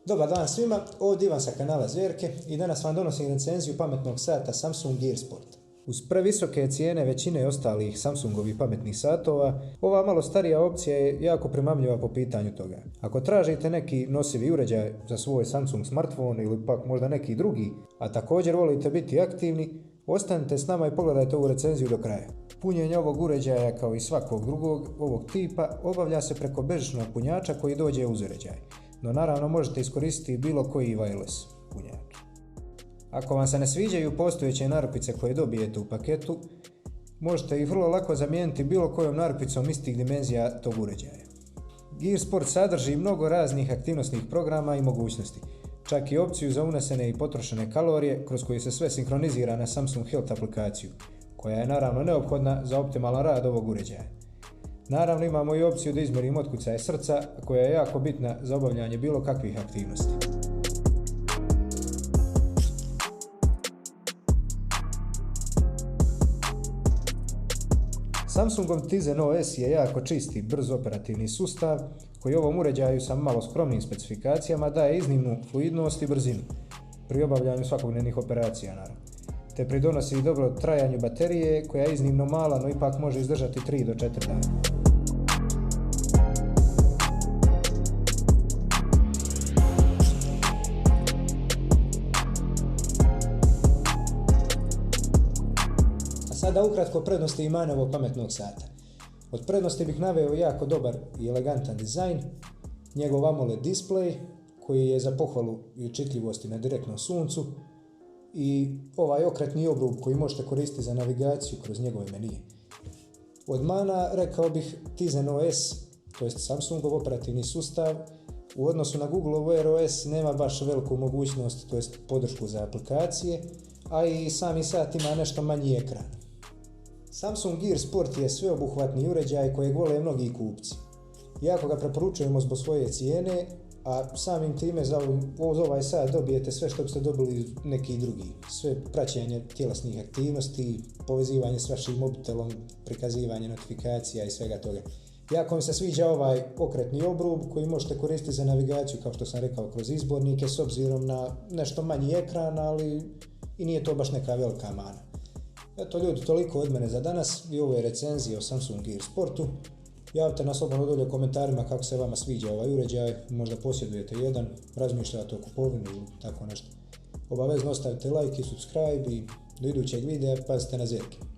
Dobar dan svima, ovdje Ivan sa kanala Zvjerke i danas vam donosim recenziju pametnog sata Samsung Gear Sport. Uz previsoke cijene većine ostalih Samsungovih pametnih satova, ova malo starija opcija je jako primamljiva po pitanju toga. Ako tražite neki nosivi uređaj za svoj Samsung smartphone ili pak možda neki drugi, a također volite biti aktivni, ostanite s nama i pogledajte ovu recenziju do kraja. Punjenje ovog uređaja, kao i svakog drugog ovog tipa, obavlja se preko bežičnog punjača koji dođe uz uređaj. No naravno možete iskoristiti bilo koji wireless punjač. Ako vam se ne sviđaju postojeće narukvice koje dobijete u paketu, možete ih vrlo lako zamijeniti bilo kojom narukvicom istih dimenzija tog uređaja. Gear Sport sadrži mnogo raznih aktivnosnih programa i mogućnosti, čak i opciju za unesene i potrošene kalorije kroz koje se sve sinkronizira na Samsung Health aplikaciju, koja je naravno neophodna za optimalan rad ovog uređaja. Naravno imamo i opciju da izmjerimo otkucaje srca, koja je jako bitna za obavljanje bilo kakvih aktivnosti. Samsungov Tizen OS je jako čisti, brz operativni sustav koji ovom uređaju sa malo skromnim specifikacijama daje iznimnu fluidnost i brzinu pri obavljanju svakodnevnih operacija naravno, te pridonosi dobro trajanju baterije koja je iznimno mala, no ipak može izdržati 3 do 4 dana. Sada ukratko prednosti i mane ovog pametnog sata. Od prednosti bih naveo jako dobar i elegantan dizajn, njegov AMOLED display koji je za pohvalu i čitljivosti na direktnom suncu i ovaj okretni obrub koji možete koristiti za navigaciju kroz njegove menije. Od mana rekao bih Tizen OS, to Samsungov operativni sustav, u odnosu na Google Wear OS nema baš veliku mogućnost, to podršku za aplikacije, a i sami sat ima nešto manji ekran. Samsung Gear Sport je sveobuhvatni uređaj kojeg vole mnogi kupci. Jako ga preporučujemo zbog svoje cijene, a samim time za ovaj sat dobijete sve što biste dobili neki drugi. Sve praćenje tjelesnih aktivnosti, povezivanje s vašim mobitelom, prikazivanje notifikacija i svega toga. Jako mi se sviđa ovaj okretni obrub koji možete koristiti za navigaciju, kao što sam rekao, kroz izbornike s obzirom na nešto manji ekran, ali i nije to baš neka velika mana. Eto ljudi, toliko od mene za danas i ove recenzije o Samsung Gear Sportu. Javite nas slobodno dolje u komentarima kako se vama sviđa ovaj uređaj, možda posjedujete jedan, razmišljate o kupovini ili tako nešto. Obavezno ostavite like i subscribe i do idućeg videa pazite na zvjerke.